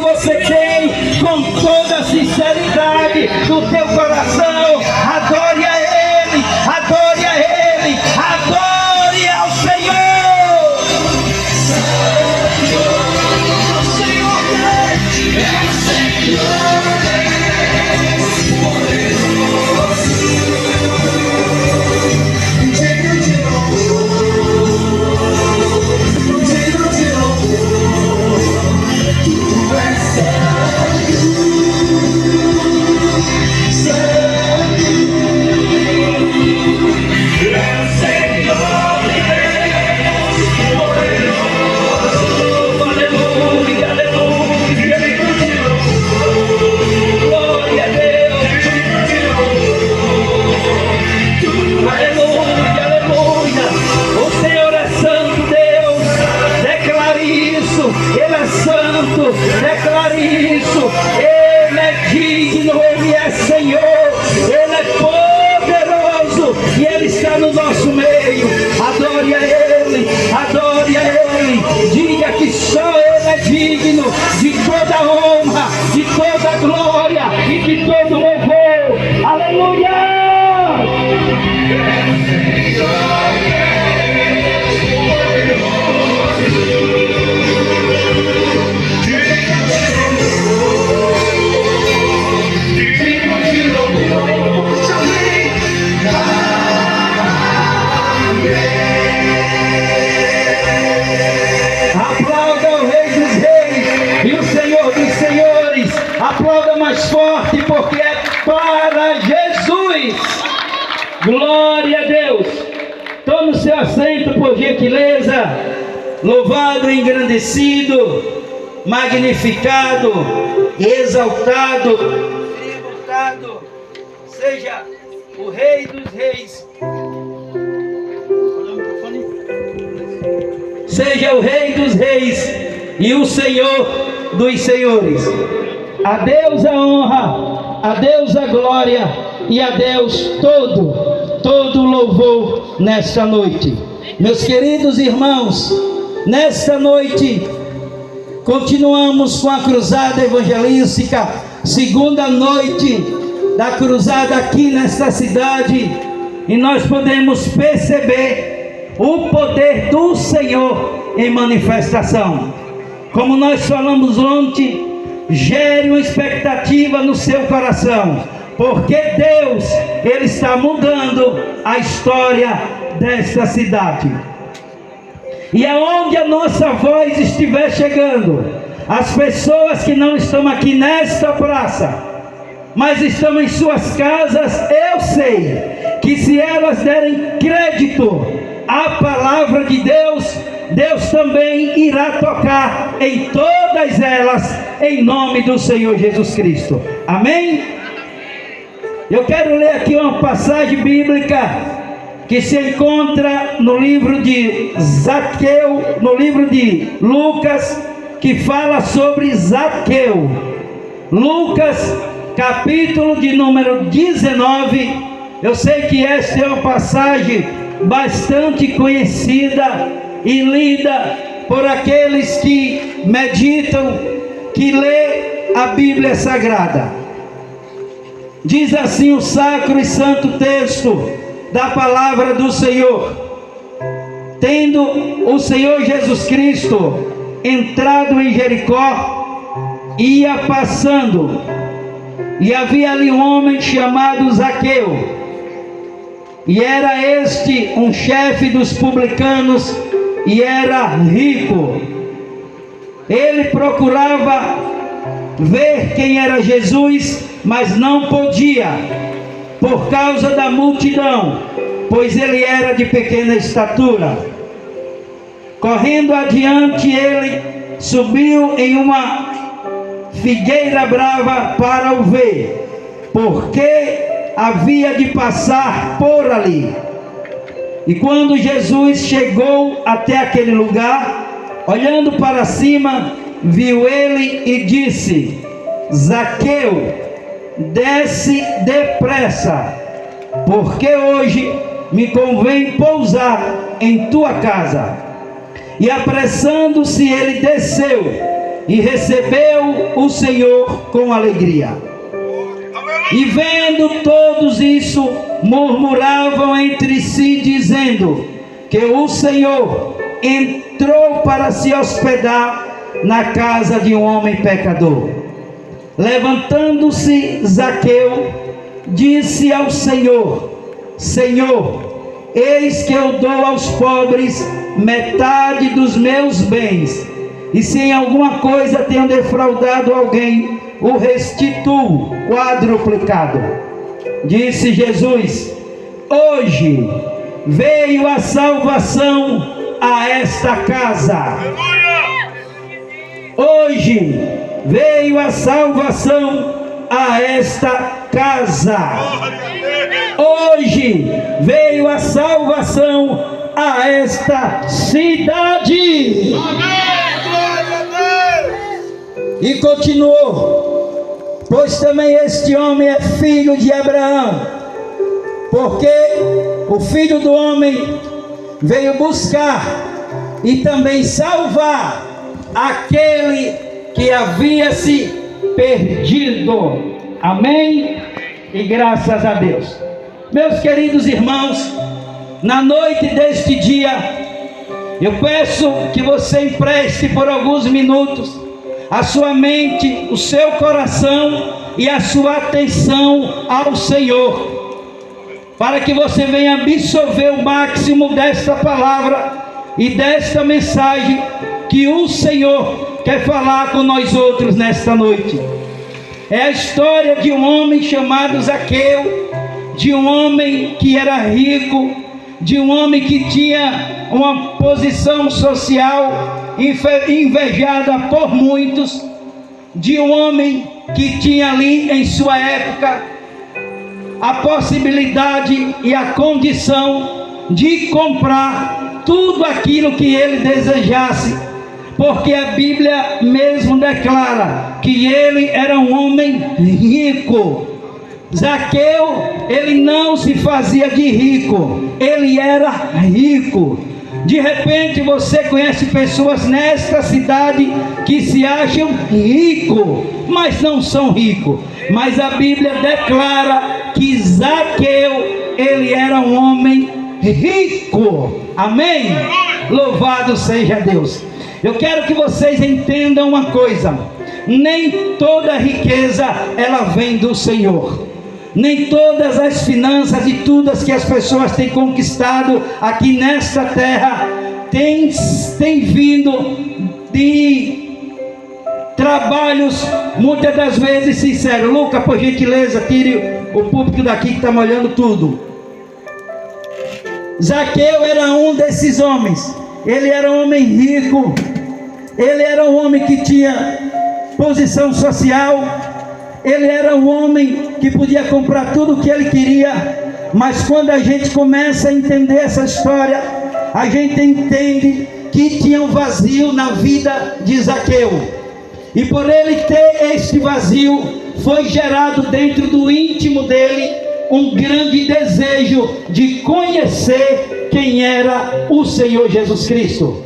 você tem, com toda a sinceridade do teu coração, adore a Ele, adore a Ele, adore ao Senhor. Declare isso, Ele é digno, Ele é Senhor, Ele é poderoso e Ele está no nosso meio. Adore a Ele, adore a Ele, diga que só Ele é digno de toda honra, de toda glória e de todo louvor. Aleluia! Aplauda mais forte, porque é para Jesus. Glória a Deus. Tome o seu assento, por gentileza. Louvado, engrandecido, magnificado, exaltado, tributado seja o Rei dos Reis. Seja o Rei dos Reis e o Senhor dos Senhores. A Deus a honra, a Deus a glória e a Deus todo louvor nesta noite. Meus queridos irmãos, nesta noite continuamos com a cruzada evangelística, segunda noite da cruzada aqui nesta cidade, e nós podemos perceber o poder do Senhor em manifestação. Como nós falamos ontem, gere uma expectativa no seu coração, porque Deus, Ele está mudando a história desta cidade. E aonde a nossa voz estiver chegando, as pessoas que não estão aqui nesta praça, mas estão em suas casas, eu sei que se elas derem crédito à palavra de Deus, Deus também irá tocar em todas elas, em nome do Senhor Jesus Cristo. Amém? Eu quero ler aqui uma passagem bíblica que se encontra no livro de Zaqueu, no livro de Lucas, que fala sobre Zaqueu. Lucas, capítulo de número 19. Eu sei que esta é uma passagem bastante conhecida e lida por aqueles que meditam, que lê a Bíblia Sagrada. Diz assim o sacro e santo texto da palavra do Senhor: tendo o Senhor Jesus Cristo entrado em Jericó, ia passando, e havia ali um homem chamado Zaqueu, e era este um chefe dos publicanos, e era rico. Ele procurava ver quem era Jesus, mas não podia, por causa da multidão, pois ele era de pequena estatura. Correndo adiante, ele subiu em uma figueira brava para o ver, porque havia de passar por ali. E quando Jesus chegou até aquele lugar, olhando para cima, viu ele e disse: Zaqueu, desce depressa, porque hoje me convém pousar em tua casa. E apressando-se ele desceu e recebeu o Senhor com alegria. E vendo todos isso, murmuravam entre si, dizendo que o Senhor entrou para se hospedar na casa de um homem pecador. Levantando-se Zaqueu, disse ao Senhor: Senhor, eis que eu dou aos pobres metade dos meus bens, e se em alguma coisa tenho defraudado alguém, o restituo quadruplicado. Disse Jesus: hoje veio a salvação a esta casa. Hoje veio a salvação a esta casa. Hoje veio a salvação a esta cidade. E continuou: pois também este homem é filho de Abraão, porque o Filho do Homem veio buscar e também salvar aquele que havia se perdido. Amém? E graças a Deus. Meus queridos irmãos, na noite deste dia, eu peço que você empreste por alguns minutos a sua mente, o seu coração e a sua atenção ao Senhor, para que você venha absorver o máximo desta palavra e desta mensagem que o Senhor quer falar com nós outros nesta noite. É a história de um homem chamado Zaqueu, de um homem que era rico, de um homem que tinha uma posição social invejada por muitos, de um homem que tinha ali em sua época a possibilidade e a condição de comprar tudo aquilo que ele desejasse, porque a Bíblia mesmo declara que ele era um homem rico. Zaqueu, ele não se fazia de rico, ele era rico. De repente você conhece pessoas nesta cidade que se acham ricos, mas não são ricos. Mas a Bíblia declara que Zaqueu, ele era um homem rico. Amém? Louvado seja Deus. Eu quero que vocês entendam uma coisa: nem toda riqueza ela vem do Senhor. Nem todas as finanças e tudo que as pessoas têm conquistado aqui nesta terra tem vindo de trabalhos muitas das vezes sinceros. Lucas, por gentileza, tire o púlpito daqui que está molhando tudo. Zaqueu era um desses homens. Ele era um homem rico, ele era um homem que tinha posição social, ele era um homem que podia comprar tudo o que ele queria. Mas quando a gente começa a entender essa história, a gente entende que tinha um vazio na vida de Zaqueu, e por ele ter este vazio, foi gerado dentro do íntimo dele um grande desejo de conhecer quem era o Senhor Jesus Cristo.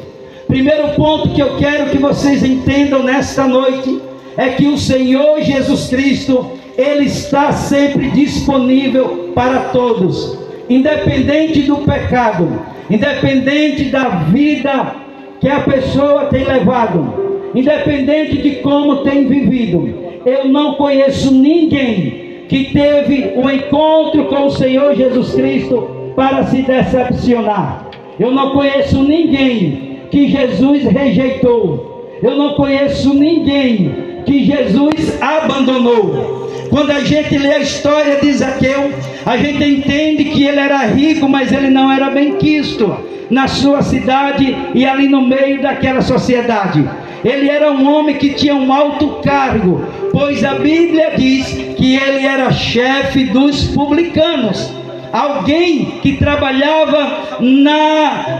Primeiro ponto que eu quero que vocês entendam nesta noite é que o Senhor Jesus Cristo, Ele está sempre disponível para todos, independente do pecado, independente da vida que a pessoa tem levado, independente de como tem vivido. Eu não conheço ninguém que teve um encontro com o Senhor Jesus Cristo para se decepcionar. Eu não conheço ninguém que Jesus rejeitou. Eu não conheço ninguém que Jesus abandonou. Quando a gente lê a história de Zaqueu, a gente entende que ele era rico, mas ele não era bem quisto na sua cidade e ali no meio daquela sociedade. Ele era um homem que tinha um alto cargo, pois a Bíblia diz que ele era chefe dos publicanos, alguém que trabalhava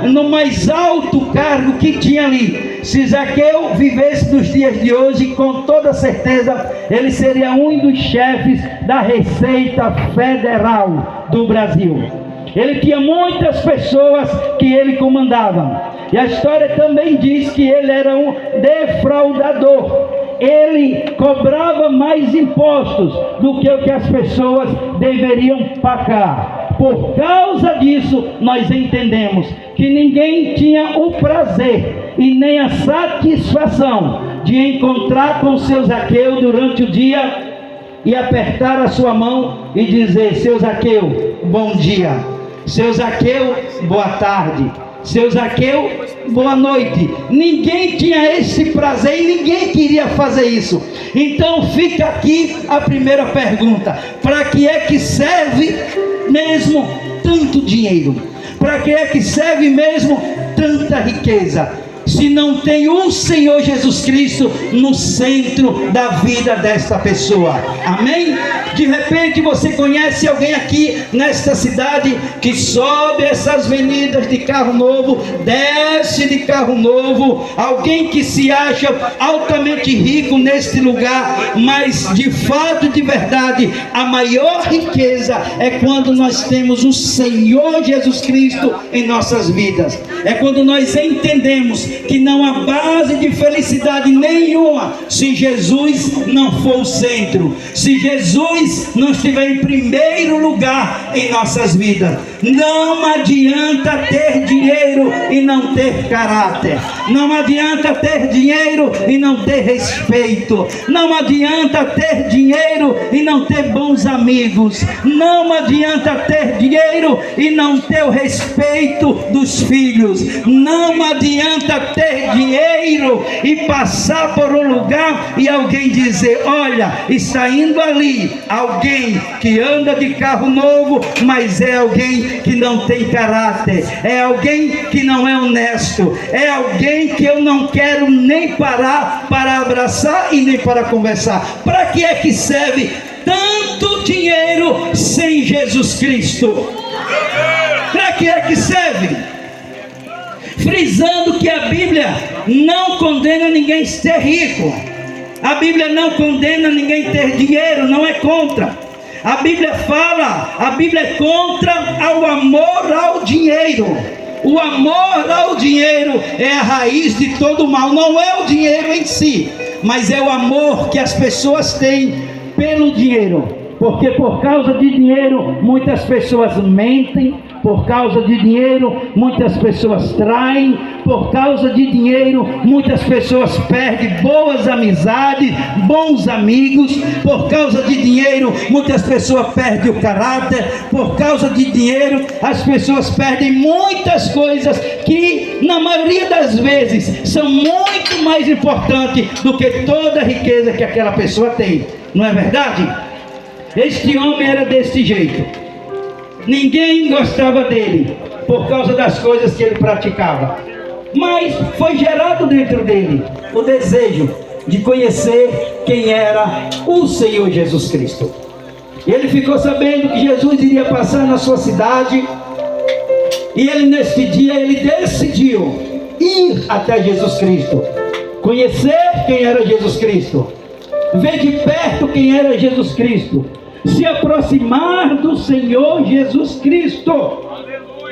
no mais alto cargo que tinha ali. Se Zaqueu vivesse nos dias de hoje, com toda certeza ele seria um dos chefes da Receita Federal do Brasil. Ele tinha muitas pessoas que ele comandava. E a história também diz que ele era um defraudador. Ele cobrava mais impostos do que o que as pessoas deveriam pagar. Por causa disso, nós entendemos que ninguém tinha o prazer e nem a satisfação de encontrar com seu Zaqueu durante o dia e apertar a sua mão e dizer: seu Zaqueu, bom dia. Seu Zaqueu, boa tarde. Seu Zaqueu, boa noite. Ninguém tinha esse prazer e ninguém queria fazer isso. Então fica aqui a primeira pergunta: para que é que serve mesmo tanto dinheiro? Para que é que serve mesmo tanta riqueza, se não tem o Senhor Jesus Cristo no centro da vida desta pessoa? Amém? De repente você conhece alguém aqui nesta cidade que sobe essas avenidas de carro novo, desce de carro novo, alguém que se acha altamente rico neste lugar, mas de fato, de verdade, a maior riqueza é quando nós temos o Senhor Jesus Cristo em nossas vidas. É quando nós entendemos que não há base de felicidade nenhuma se Jesus não for o centro, se Jesus não estiver em primeiro lugar em nossas vidas. Não adianta ter dinheiro e não ter caráter. Não adianta ter dinheiro e não ter respeito. Não adianta ter dinheiro e não ter bons amigos. Não adianta ter dinheiro e não ter o respeito dos filhos. Não adianta ter dinheiro e passar por um lugar e alguém dizer: olha, está indo ali alguém que anda de carro novo, mas é alguém que não tem caráter, é alguém que não é honesto, é alguém que eu não quero nem parar para abraçar e nem para conversar. Para que é que serve tanto dinheiro sem Jesus Cristo? Para que é que serve? Frisando que a Bíblia não condena ninguém ser rico. A Bíblia não condena ninguém ter dinheiro, não é contra. A Bíblia fala, a Bíblia é contra ao amor ao dinheiro. O amor ao dinheiro é a raiz de todo o mal. Não é o dinheiro em si, mas é o amor que as pessoas têm pelo dinheiro. Porque por causa de dinheiro muitas pessoas mentem, por causa de dinheiro muitas pessoas traem, por causa de dinheiro muitas pessoas perdem boas amizades, bons amigos, por causa de dinheiro muitas pessoas perdem o caráter, por causa de dinheiro as pessoas perdem muitas coisas que na maioria das vezes são muito mais importantes do que toda a riqueza que aquela pessoa tem. Não é verdade? Este homem era desse jeito. Ninguém gostava dele por causa das coisas que ele praticava, mas foi gerado dentro dele o desejo de conhecer quem era o Senhor Jesus Cristo. Ele ficou sabendo que Jesus iria passar na sua cidade, e ele neste dia ele decidiu ir até Jesus Cristo, conhecer quem era Jesus Cristo, ver de perto quem era Jesus Cristo, se aproximar do Senhor Jesus Cristo.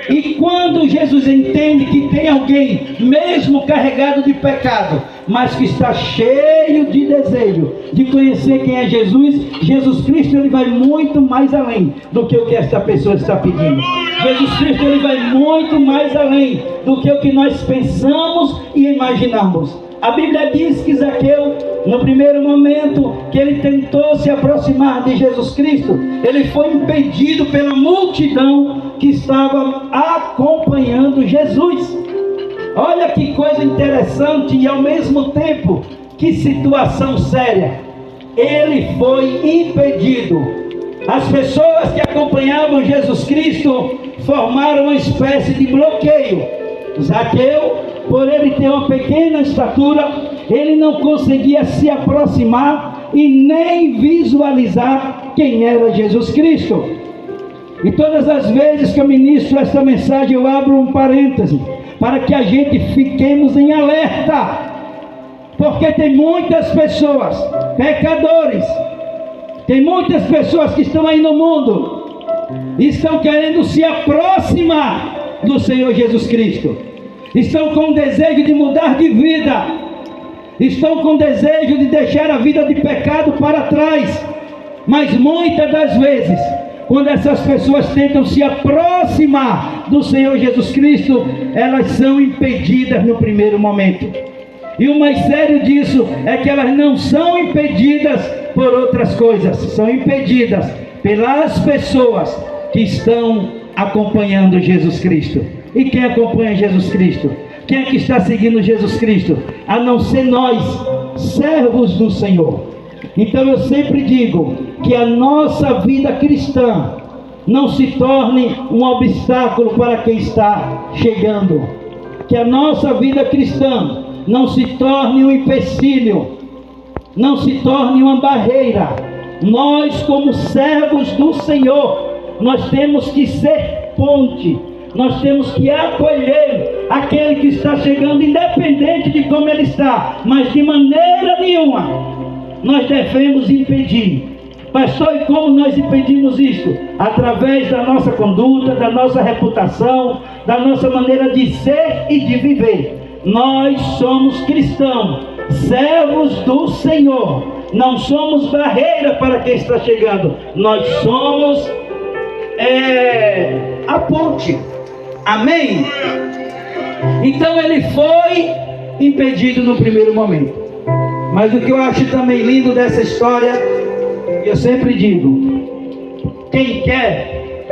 E quando Jesus entende que tem alguém, mesmo carregado de pecado, mas que está cheio de desejo de conhecer quem é Jesus, Jesus Cristo, ele vai muito mais além do que o que esta pessoa está pedindo. Jesus Cristo, ele vai muito mais além do que o que nós pensamos e imaginamos. A Bíblia diz que Zaqueu, no primeiro momento que ele tentou se aproximar de Jesus Cristo, ele foi impedido pela multidão que estava acompanhando Jesus. Olha que coisa interessante e ao mesmo tempo que situação séria. Ele foi impedido. As pessoas que acompanhavam Jesus Cristo formaram uma espécie de bloqueio. Zaqueu, por ele ter uma pequena estatura, ele não conseguia se aproximar e nem visualizar quem era Jesus Cristo. E todas as vezes que eu ministro esta mensagem, eu abro um parêntese para que a gente fiquemos em alerta, porque tem muitas pessoas, pecadores, tem muitas pessoas que estão aí no mundo e estão querendo se aproximar do Senhor Jesus Cristo. estão com desejo de mudar de vida, estão com desejo de deixar a vida de pecado para trás, mas muitas das vezes, quando essas pessoas tentam se aproximar do Senhor Jesus Cristo, elas são impedidas no primeiro momento. E o mais sério disso é que elas não são impedidas por outras coisas, são impedidas pelas pessoas que estão acompanhando Jesus Cristo. E quem acompanha Jesus Cristo? Quem é que está seguindo Jesus Cristo? A não ser nós, servos do Senhor. Então eu sempre digo que a nossa vida cristã não se torne um obstáculo para quem está chegando. Que a nossa vida cristã não se torne um empecilho, não se torne uma barreira. Nós, como servos do Senhor, nós temos que ser ponte, nós temos que acolher aquele que está chegando, independente de como ele está, mas de maneira nenhuma nós devemos impedir. Pastor, e como nós impedimos isto? Através da nossa conduta, da nossa reputação, da nossa maneira de ser e de viver. Nós somos cristãos, servos do Senhor. Não somos barreira para quem está chegando. Nós somos a ponte. Amém? Então ele foi impedido no primeiro momento. Mas o que eu acho também lindo dessa história, eu sempre digo: quem quer,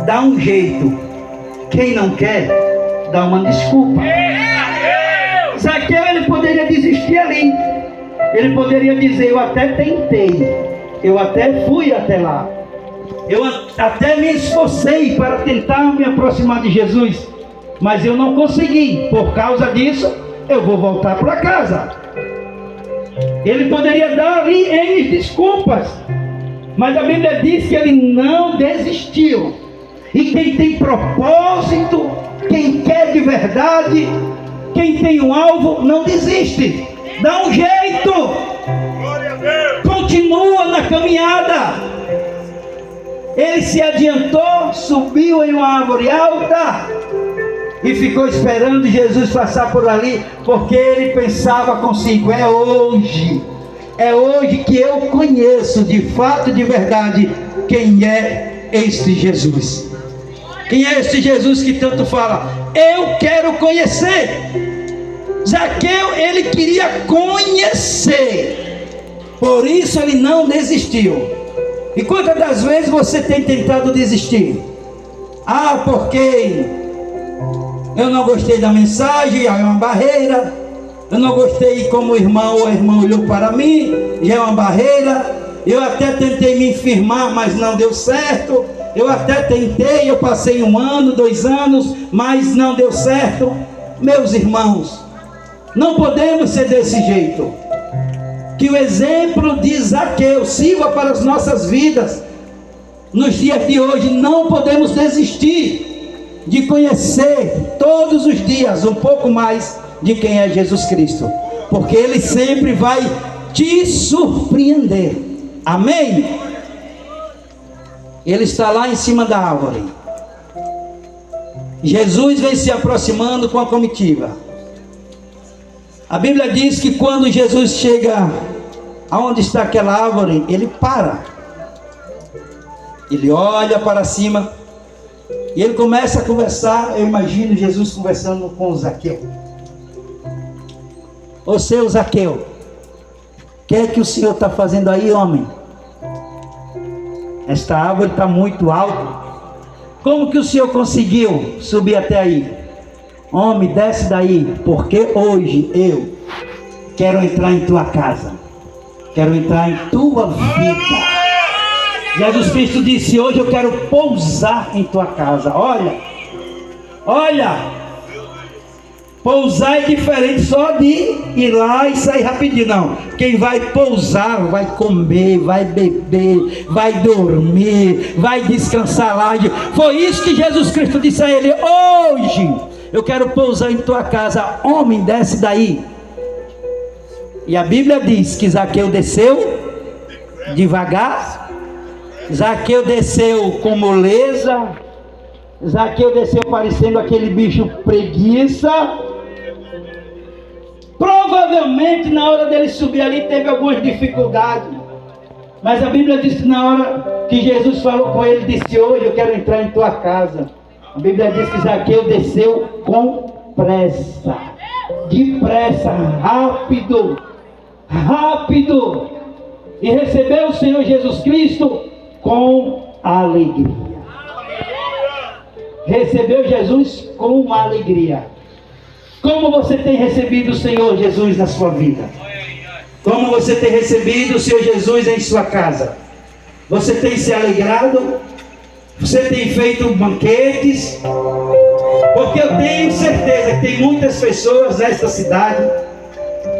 dá um jeito. Quem não quer, dá uma desculpa. Zaqueu, ele poderia desistir ali. Ele poderia dizer: eu até tentei, eu até fui até lá, eu até me esforcei para tentar me aproximar de Jesus, mas eu não consegui. Por causa disso, eu vou voltar para casa. Ele poderia dar ali N desculpas, mas a Bíblia diz que ele não desistiu. E quem tem propósito, quem quer de verdade, quem tem um alvo, não desiste. Dá um jeito. Continua na caminhada. Ele se adiantou, subiu em uma árvore alta e ficou esperando Jesus passar por ali, porque ele pensava consigo: é hoje que eu conheço de fato, de verdade, quem é este Jesus. Quem é este Jesus que tanto fala? Eu quero conhecer. Zaqueu, ele queria conhecer, por isso ele não desistiu. E quantas das vezes você tem tentado desistir? Porque eu não gostei da mensagem, é uma barreira. Eu não gostei como o irmão ou a irmã olhou para mim, já é uma barreira. Eu até tentei me firmar, mas não deu certo. Eu até tentei, eu passei 1 ano, 2 anos, mas não deu certo. Meus irmãos, não podemos ser desse jeito. Que o exemplo de Zaqueu sirva para as nossas vidas. Nos dias de hoje não podemos desistir de conhecer todos os dias um pouco mais de quem é Jesus Cristo, porque Ele sempre vai te surpreender. Amém? Ele está lá em cima da árvore. Jesus vem se aproximando com a comitiva. A Bíblia diz que quando Jesus chega aonde está aquela árvore, ele para. Ele olha para cima e ele começa a conversar. Eu imagino Jesus conversando com Zaqueu. Ô seu Zaqueu, o que é que o senhor está fazendo aí, homem? Esta árvore está muito alta. Como que o senhor conseguiu subir até aí? Homem, desce daí, porque hoje eu quero entrar em tua casa, quero entrar em tua vida. Jesus Cristo disse: hoje eu quero pousar em tua casa. Olha, pousar é diferente só de ir lá e sair rapidinho. Não, quem vai pousar vai comer, vai beber, vai dormir, vai descansar lá. Foi isso que Jesus Cristo disse a ele: hoje eu quero pousar em tua casa. Homem, desce daí. E a Bíblia diz que Zaqueu desceu devagar, Zaqueu desceu com moleza, Zaqueu desceu parecendo aquele bicho preguiça. Provavelmente na hora dele subir ali teve algumas dificuldades. Mas a Bíblia diz que na hora que Jesus falou com ele, disse: hoje eu quero entrar em tua casa. A Bíblia diz que Zaqueu desceu com pressa. Depressa, rápido. Rápido. E recebeu o Senhor Jesus Cristo com alegria. Recebeu Jesus com uma alegria. Como você tem recebido o Senhor Jesus na sua vida? Como você tem recebido o Senhor Jesus em sua casa? Você tem se alegrado? Você tem feito banquetes? Porque eu tenho certeza que tem muitas pessoas nesta cidade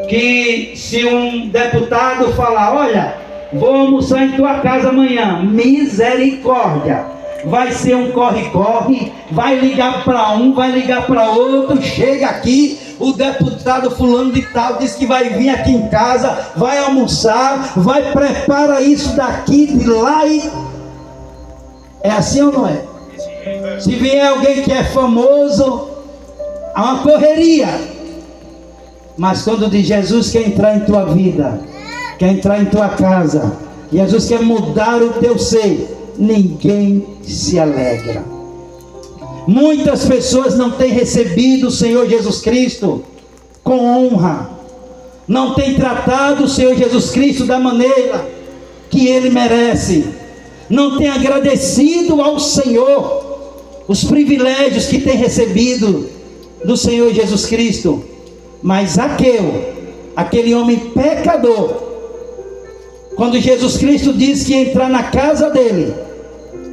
que, se um deputado falar: olha, vou almoçar em tua casa amanhã, misericórdia, vai ser um corre-corre, vai ligar para um, vai ligar para outro, chega aqui, o deputado fulano de tal diz que vai vir aqui em casa, vai almoçar, vai prepara isso daqui, de lá, e é assim ou não é? Se vier alguém que é famoso, há uma correria. Mas quando diz: Jesus quer entrar em tua vida, quer entrar em tua casa, Jesus quer mudar o teu ser, ninguém se alegra. Muitas pessoas não têm recebido o Senhor Jesus Cristo com honra, não têm tratado o Senhor Jesus Cristo da maneira que Ele merece, não têm agradecido ao Senhor os privilégios que têm recebido do Senhor Jesus Cristo. Mas Zaqueu, aquele homem pecador, quando Jesus Cristo disse que ia entrar na casa dele,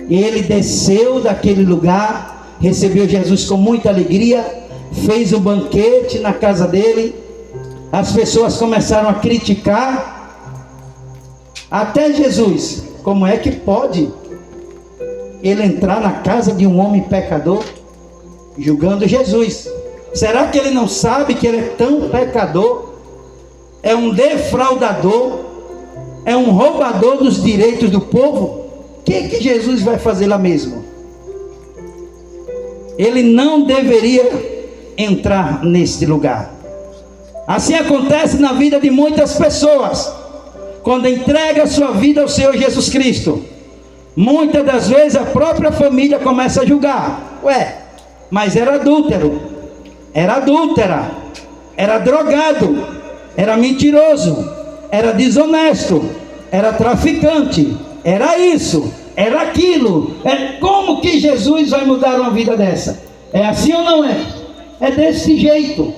ele desceu daquele lugar, recebeu Jesus com muita alegria, fez um banquete na casa dele. As pessoas começaram a criticar até Jesus. Como é que pode ele entrar na casa de um homem pecador? Julgando Jesus. Será que ele não sabe que ele é tão pecador? É um defraudador, é um roubador dos direitos do povo? O que Jesus vai fazer lá mesmo? Ele não deveria entrar neste lugar. Assim acontece na vida de muitas pessoas, quando entrega a sua vida ao Senhor Jesus Cristo. Muitas das vezes a própria família começa a julgar: ué, mas era adúltero, era adúltera, era drogado, era mentiroso, era desonesto, era traficante, era isso, era aquilo. Como que Jesus vai mudar uma vida dessa? É assim ou não é? É desse jeito,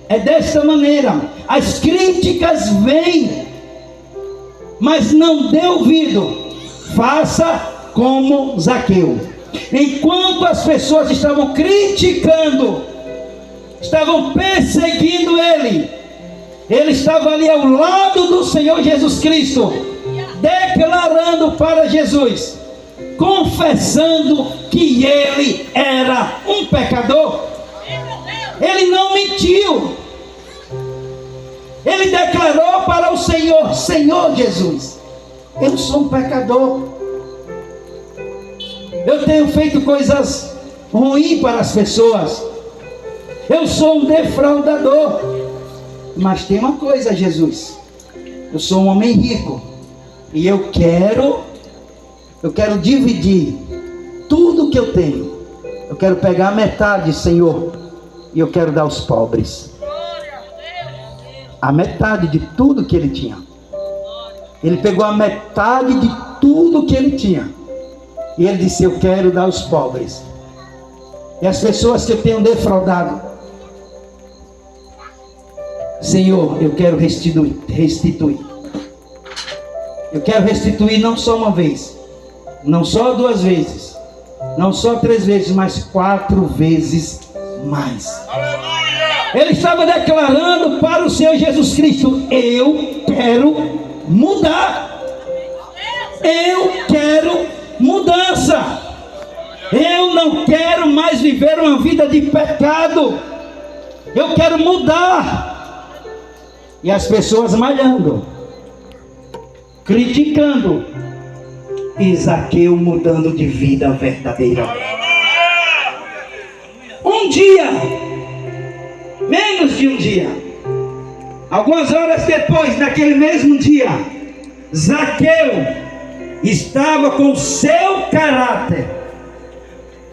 é dessa maneira. As críticas vêm, mas não dê ouvido. Faça como Zaqueu. Enquanto as pessoas estavam criticando, estavam perseguindo ele, ele estava ali ao lado do Senhor Jesus Cristo, declarando para Jesus, confessando que ele era um pecador. Ele não mentiu. Ele declarou para o Senhor: Senhor Jesus, eu sou um pecador, eu tenho feito coisas ruins para as pessoas, eu sou um defraudador. Mas tem uma coisa, Jesus, eu sou um homem rico, e eu quero dividir tudo que eu tenho. Eu quero pegar a metade, Senhor, e eu quero dar aos pobres. A metade de tudo que ele tinha. Ele pegou a metade de tudo que ele tinha, e ele disse: eu quero dar aos pobres. E as pessoas que eu tenho defraudado, Senhor, eu quero restituir. Eu quero restituir não só uma vez, não só 2 vezes, não só 3 vezes, mas 4 vezes mais. Ele estava declarando para o Senhor Jesus Cristo: eu quero mudar, eu quero mudança, eu não quero mais viver uma vida de pecado, eu quero mudar. E as pessoas malhando, criticando, e Zaqueu mudando de vida verdadeira. dia, menos de um dia, algumas horas depois, naquele mesmo dia, Zaqueu estava com o seu caráter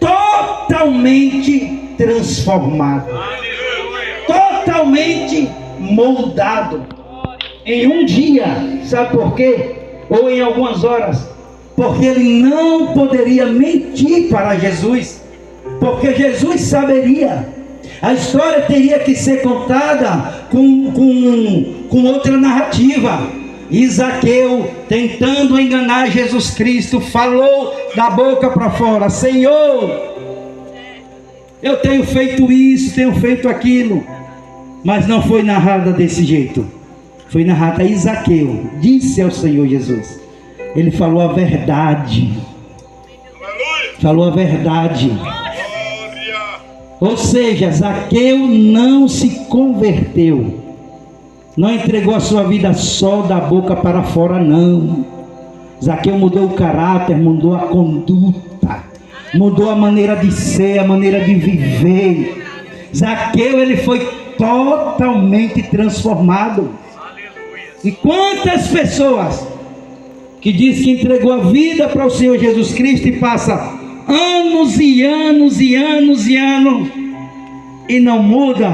totalmente transformado, totalmente moldado em um dia. Sabe por quê? Ou em algumas horas, porque ele não poderia mentir para Jesus, porque Jesus saberia. A história teria que ser contada com outra narrativa. E Zaqueu, tentando enganar Jesus Cristo, falou da boca para fora: Senhor, eu tenho feito isso, tenho feito aquilo. Mas não foi narrada desse jeito. Foi narrada. E Zaqueu disse ao Senhor Jesus, ele falou a verdade. Falou a verdade. Ou seja, Zaqueu não se converteu, não entregou a sua vida só da boca para fora, não. Zaqueu mudou o caráter, mudou a conduta, mudou a maneira de ser, a maneira de viver. Zaqueu, ele foi totalmente transformado. E quantas pessoas que diz que entregou a vida para o Senhor Jesus Cristo e passa anos e anos e anos e anos e não muda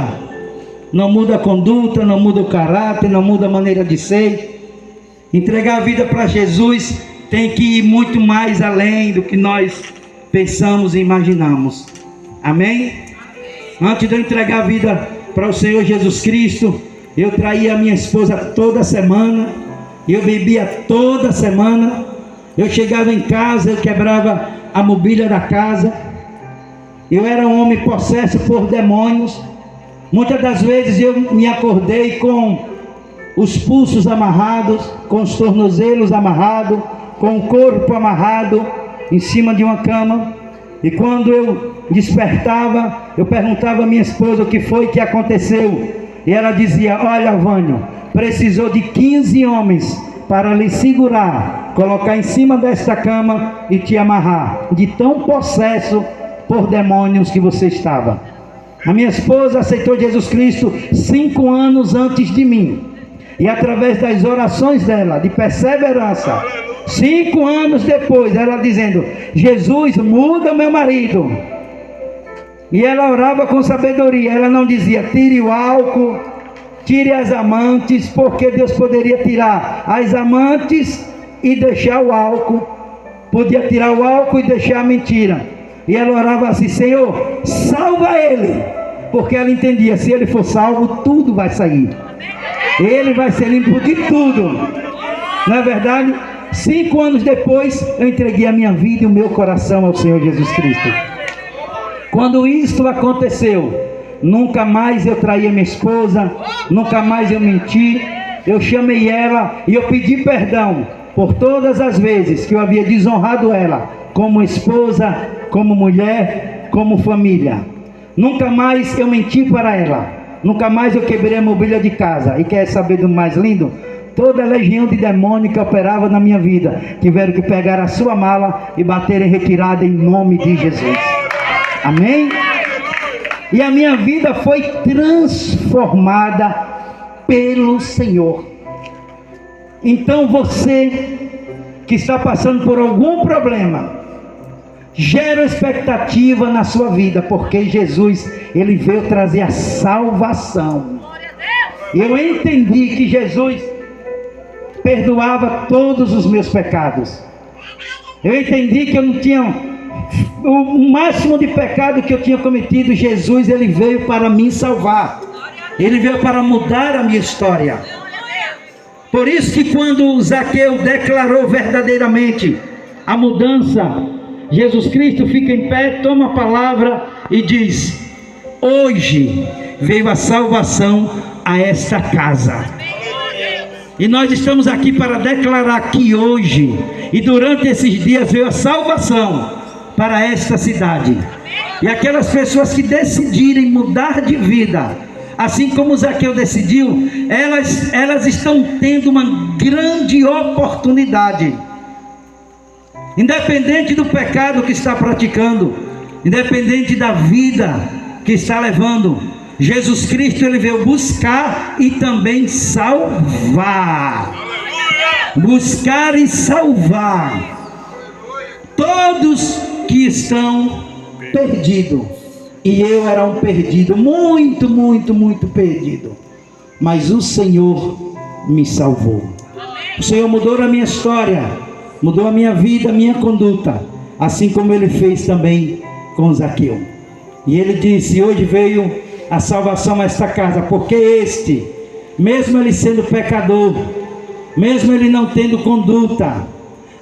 a conduta, não muda o caráter, não muda a maneira de ser. Entregar a vida para Jesus tem que ir muito mais além do que nós pensamos e imaginamos. Amém? Antes de eu entregar a vida para o Senhor Jesus Cristo, eu traía a minha esposa toda semana, eu bebia toda semana, eu chegava em casa, eu quebrava a mobília da casa, eu era um homem possesso por demônios. Muitas das vezes eu me acordei com os pulsos amarrados, com os tornozelos amarrados, com o corpo amarrado em cima de uma cama. E quando eu despertava, eu perguntava à minha esposa o que foi que aconteceu. E ela dizia: olha, Vânio, precisou de 15 homens para lhe segurar, colocar em cima desta cama e te amarrar, de tão possesso por demônios que você estava. A minha esposa aceitou Jesus Cristo 5 anos antes de mim. E através das orações dela, de perseverança, 5 anos depois, ela dizendo: Jesus, muda meu marido. E ela orava com sabedoria. Ela não dizia: tire o álcool, tire as amantes, porque Deus poderia tirar as amantes e deixar o álcool. Podia tirar o álcool e deixar a mentira. E ela orava assim: Senhor, salva ele. Porque ela entendia, se ele for salvo, tudo vai sair. Ele vai ser limpo de tudo. Não é verdade? 5 anos depois, eu entreguei a minha vida e o meu coração ao Senhor Jesus Cristo. Quando isto aconteceu, nunca mais eu traí a minha esposa, nunca mais eu menti. Eu chamei ela e eu pedi perdão por todas as vezes que eu havia desonrado ela, como esposa, como mulher, como família. Nunca mais eu menti para ela, nunca mais eu quebrei a mobília de casa. E quer saber do mais lindo? Toda a legião de demônios que operava na minha vida tiveram que pegar a sua mala e bater em retirada em nome de Jesus. Amém? E a minha vida foi transformada pelo Senhor. Então você que está passando por algum problema, gera expectativa na sua vida, porque Jesus, ele veio trazer a salvação. Eu entendi que Jesus perdoava todos os meus pecados. Eu entendi que eu não tinha o máximo de pecado que eu tinha cometido. Jesus, ele veio para me salvar. Ele veio para mudar a minha história. Por isso que quando Zaqueu declarou verdadeiramente a mudança, Jesus Cristo fica em pé, toma a palavra e diz: hoje veio a salvação a esta casa. E nós estamos aqui para declarar que hoje e durante esses dias veio a salvação para esta cidade. E aquelas pessoas que decidirem mudar de vida, assim como Zaqueu decidiu, elas estão tendo uma grande oportunidade. Independente do pecado que está praticando, independente da vida que está levando. Jesus Cristo, ele veio buscar e também salvar. Buscar e salvar todos que estão perdidos. E eu era um perdido, muito, muito, muito perdido. Mas o Senhor me salvou. O Senhor mudou a minha história, mudou a minha vida, a minha conduta, assim como Ele fez também com Zaqueu. E Ele disse: hoje veio a salvação a esta casa, porque este, mesmo ele sendo pecador, mesmo ele não tendo conduta,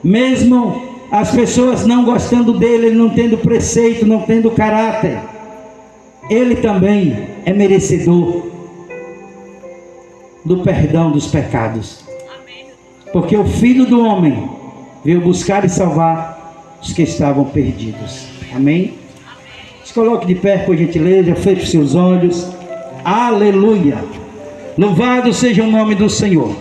mesmo as pessoas não gostando dele, ele não tendo preceito, não tendo caráter, ele também é merecedor do perdão dos pecados. Porque o Filho do Homem veio buscar e salvar os que estavam perdidos. Amém? Se coloque de pé, por gentileza, feche seus olhos. Aleluia! Louvado seja o nome do Senhor.